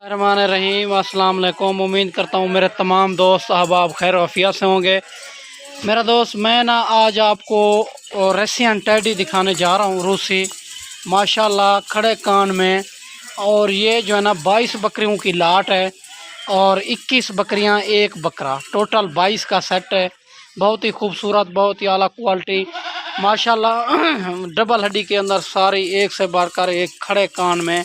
रहमान रहीम। अस्सलाम वालेकुम। उम्मीद करता हूँ मेरे तमाम दोस्त अहबाब खैर वफ़ियत से होंगे। मेरा दोस्त मैं ना आज आपको रशियन टैडी दिखाने जा रहा हूँ, रूसी माशाल्लाह खड़े कान में। और ये जो है ना 22 बकरियों की लाट है और 21 बकरियाँ एक बकरा, टोटल 22 का सेट है। बहुत ही खूबसूरत, बहुत ही आला क्वालिटी माशाल्लाह। डबल हड्डी के अंदर सारी एक से बढ़कर एक खड़े कान में।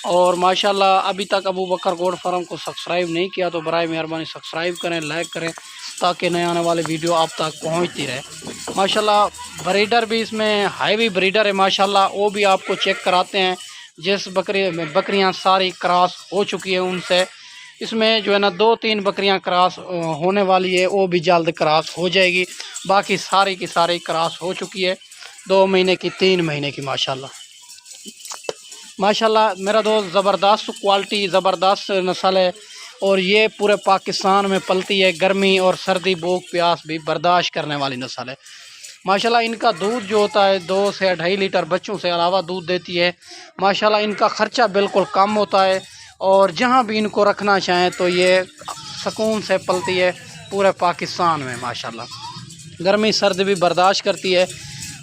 और माशाल्लाह अभी तक अबू बकर गोड फार्म को सब्सक्राइब नहीं किया तो बराए मेहरबानी सब्सक्राइब करें, लाइक करें, ताकि नए आने वाले वीडियो आप तक पहुंचती रहे। माशाल्लाह ब्रीडर भी इसमें हैवी ब्रीडर है माशाल्लाह, वो भी आपको चेक कराते हैं। जिस बकरियां सारी क्रॉस हो चुकी है उनसे इसमें जो है ना 2-3 बकरियां क्रॉस होने वाली है, वो भी जल्द क्रॉस हो जाएगी। बाकी सारी की सारी क्रॉस हो चुकी है, 2 महीने की 3 महीने की माशाल्लाह। माशाल्लाह मेरा दोस्त ज़बरदस्त क्वालिटी, ज़बरदस्त नस्ल है और ये पूरे पाकिस्तान में पलती है। गर्मी और सर्दी, भूख प्यास भी बर्दाश्त करने वाली नस्ल है माशाल्लाह। इनका दूध जो होता है 2 से 2.5 लीटर बच्चों से अलावा दूध देती है माशाल्लाह। इनका ख़र्चा बिल्कुल कम होता है और जहाँ भी इनको रखना चाहें तो ये सुकून से पलती है पूरे पाकिस्तान में माशाल्लाह। गर्मी सर्दी भी बर्दाश्त करती है।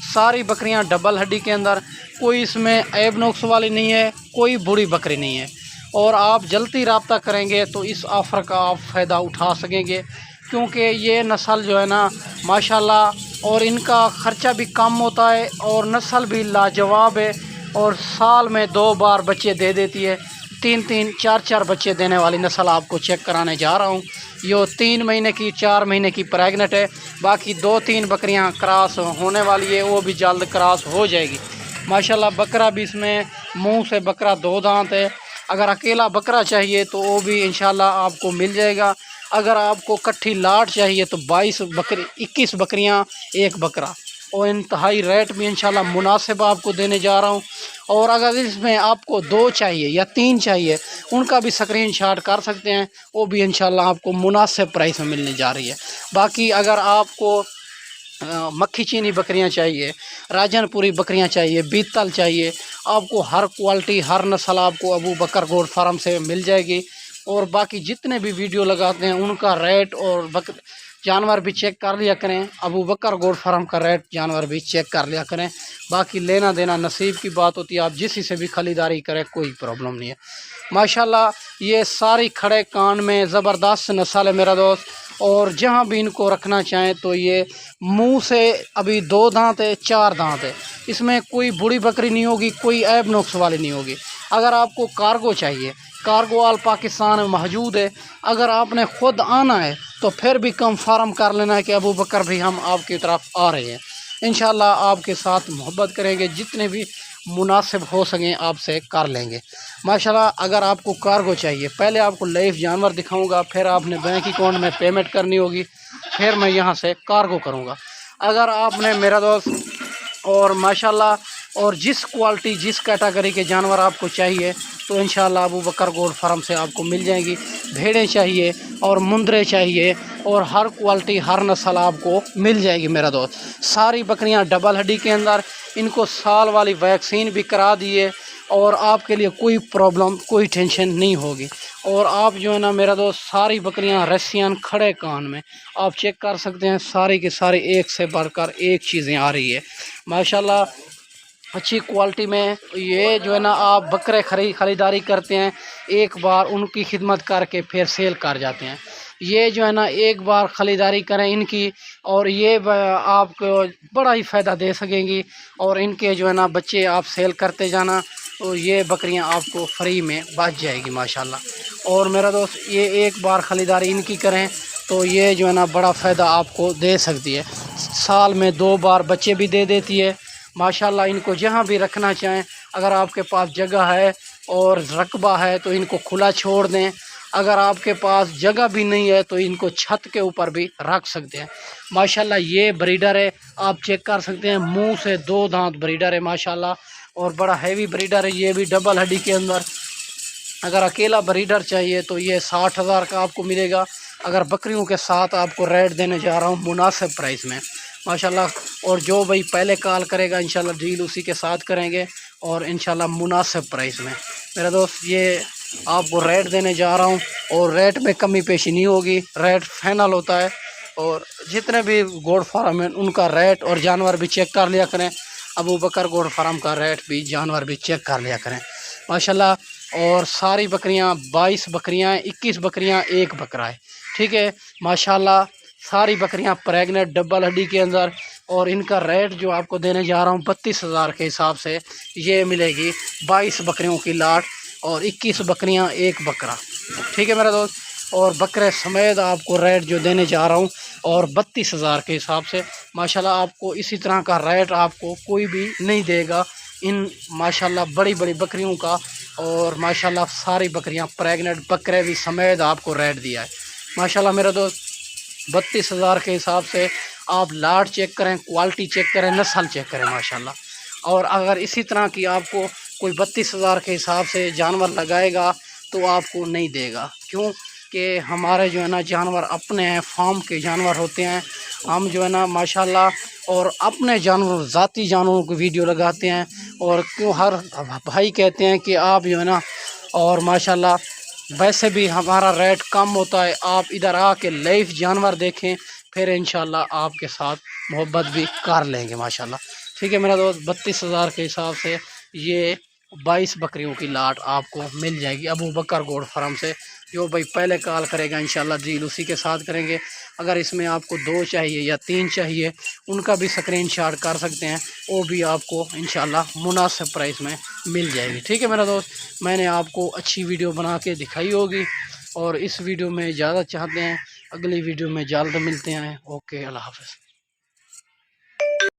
सारी बकरियां डबल हड्डी के अंदर, कोई इसमें ऐब नुक्स वाली नहीं है, कोई बुरी बकरी नहीं है। और आप जल्दी रब्ता करेंगे तो इस ऑफ़र का आप फ़ायदा उठा सकेंगे, क्योंकि ये नस्ल जो है ना माशाल्लाह और इनका ख़र्चा भी कम होता है और नस्ल भी लाजवाब है। और साल में 2 बार बच्चे दे देती है। 3-3, 4-4 बच्चे देने वाली नस्ल आपको चेक कराने जा रहा हूँ। यो 3 महीने की, 4 महीने की प्रेगनेंट है। बाकी 2-3 बकरियां क्रॉस होने वाली है, वो भी जल्द क्रॉस हो जाएगी माशाल्लाह। बकरा भी इसमें मुंह से बकरा 2 दांत है। अगर अकेला बकरा चाहिए तो वो भी इंशाल्लाह आपको मिल जाएगा। अगर आपको कट्ठी लाट चाहिए तो 21 बकरियां एक बकरा, और इंतहाई रेट भी इंशाल्लाह मुनासिब आपको देने जा रहा हूँ। और अगर इसमें आपको 2 चाहिए या 3 चाहिए, उनका भी स्क्रीनशॉट कर सकते हैं, वो भी इंशाल्लाह आपको मुनासिब प्राइस में मिलने जा रही है। बाकी अगर आपको मक्खी चीनी बकरियां चाहिए, राजनपुरी बकरियां चाहिए, बीतल चाहिए, आपको हर क्वालिटी हर नस्ल आपको अबू बकर गोड फार्म से मिल जाएगी। और बाकी जितने भी वीडियो लगाते हैं उनका रेट और जानवर भी चेक कर लिया करें। अबू बकर गोड फार्म का रेट जानवर भी चेक कर लिया करें। बाकी लेना देना नसीब की बात होती है, आप जिसी से भी खरीदारी करें कोई प्रॉब्लम नहीं है माशाल्लाह। ये सारी खड़े कान में ज़बरदस्त नस्ल है मेरा दोस्त। और जहाँ भी इनको रखना चाहें तो ये मुंह से अभी 2 दांत है, 4 दांत है। इसमें कोई बुरी बकरी नहीं होगी, कोई ऐब नुक्स वाली नहीं होगी। अगर आपको कार्गो चाहिए, कार्गो आल पाकिस्तान में मौजूद है। अगर आपने ख़ुद आना है तो फिर भी कंफर्म कर लेना है कि अबू बकर भी हम आपकी तरफ आ रहे हैं। इंशाल्लाह आपके साथ मोहब्बत करेंगे, जितने भी मुनासिब हो सकें आपसे कर लेंगे माशाल्लाह। अगर आपको कार्गो चाहिए, पहले आपको लाइव जानवर दिखाऊंगा, फिर आपने बैंक अकाउंट में पेमेंट करनी होगी, फिर मैं यहाँ से कार्गो करूँगा। अगर आपने मेरा दोस्त और माशाल्लाह और जिस क्वालिटी जिस कैटेगरी के जानवर आपको चाहिए तो इंशाल्लाह अबू बकर गोड फार्म से आपको मिल जाएंगी। भेड़ें चाहिए और मुंदरे चाहिए और हर क्वालिटी हर नस्ल आपको मिल जाएगी मेरा दोस्त। सारी बकरियां डबल हड्डी के अंदर, इनको साल वाली वैक्सीन भी करा दी है और आपके लिए कोई प्रॉब्लम कोई टेंशन नहीं होगी। और आप जो है ना मेरा दोस्त सारी बकरियां रशियन खड़े कान में आप चेक कर सकते हैं। सारी की सारी एक से बढ़कर एक चीज़ें आ रही है माशाल्लाह, अच्छी क्वालिटी में। ये जो है ना आप बकरे ख़रीदारी करते हैं, एक बार उनकी खिदमत करके फिर सेल कर जाते हैं। ये जो है ना एक बार ख़रीदारी करें इनकी और ये आपको बड़ा ही फ़ायदा दे सकेंगी। और इनके जो है ना बच्चे आप सेल करते जाना तो ये बकरियां आपको फ्री में बच जाएगी माशाल्लाह। और मेरा दोस्त ये एक बार ख़रीदारी इनकी करें तो ये जो है ना बड़ा फ़ायदा आपको दे सकती है। साल में 2 बार बच्चे भी दे देती है माशाल्लाह। इनको जहाँ भी रखना चाहें, अगर आपके पास जगह है और रकबा है तो इनको खुला छोड़ दें। अगर आपके पास जगह भी नहीं है तो इनको छत के ऊपर भी रख सकते हैं माशाल्लाह। ये ब्रीडर है, आप चेक कर सकते हैं, मुंह से 2 दांत ब्रीडर है माशाल्लाह और बड़ा हैवी ब्रीडर है। ये भी डबल हड्डी के अंदर। अगर अकेला ब्रीडर चाहिए तो ये 60,000 का आपको मिलेगा। अगर बकरियों के साथ आपको रेट देने जा रहा हूँ मुनासिब प्राइस में माशाल्लाह। और जो भाई पहले कॉल करेगा इंशाल्लाह डील उसी के साथ करेंगे और इंशाल्लाह मुनासिब प्राइस में मेरा दोस्त। ये आपको रेट देने जा रहा हूँ और रेट में कमी पेशी नहीं होगी, रेट फाइनल होता है। और जितने भी गोड फार्म हैं उनका रेट और जानवर भी चेक कर लिया करें। अबू बकर गोड फार्म का रेट भी जानवर भी चेक कर लिया करें माशाल्लाह। और सारी बकरियां 22 बकरियां 21 बकरियां एक बकरा है, ठीक है माशाल्लाह। सारी बकरियां प्रेग्नेंट डबल हड्डी के अंदर। और इनका रेट जो आपको देने जा रहा हूँ 32,000 के हिसाब से ये मिलेगी। 22 बकरियों की लाट और 21 बकरियां एक बकरा, ठीक है मेरा दोस्त। और बकरे समेत आपको रेट जो देने जा रहा हूँ और 32,000 के हिसाब से माशाल्लाह। आपको इसी तरह का रेट आपको कोई भी नहीं देगा इन माशाल्लाह बड़ी बड़ी बकरियों का। और माशाल्लाह सारी बकरियां प्रेग्नेंट बकरे भी समेत आपको रेट दिया है माशाल्लाह मेरा दोस्त। 32,000 के हिसाब से आप लाट चेक करें, क्वालिटी चेक करें, नस्ल चेक करें माशाल्लाह। और अगर इसी तरह की आपको कोई 32,000 के हिसाब से जानवर लगाएगा तो आपको नहीं देगा, क्यों कि हमारे जो है ना जानवर अपने हैं, फार्म के जानवर होते हैं। हम जो है ना माशाल्लाह और अपने जानवर ज़ाती जानवरों की वीडियो लगाते हैं। और क्यों हर भाई कहते हैं कि आप जो है ना और माशाल्लाह वैसे भी हमारा रेट कम होता है, आप इधर आके लाइव जानवर देखें, फिर इंशाल्लाह आपके साथ मोहब्बत भी कर लेंगे माशाल्लाह, ठीक है मेरा दोस्त। 32,000 के हिसाब से ये 22 बकरियों की लाट आपको मिल जाएगी अबू बकर गोड फार्म से। जो भाई पहले कॉल करेगा इंशाल्लाह डील उसी के साथ करेंगे। अगर इसमें आपको 2 चाहिए या 3 चाहिए उनका भी स्क्रीनशॉट कर सकते हैं, वो भी आपको इंशाल्लाह मुनासिब प्राइस में मिल जाएगी, ठीक है मेरा दोस्त। मैंने आपको अच्छी वीडियो बना के दिखाई होगी और इस वीडियो में इजाज़त चाहते हैं। अगली वीडियो में जल्द मिलते हैं। ओके, अल्लाह हाफ़िज़।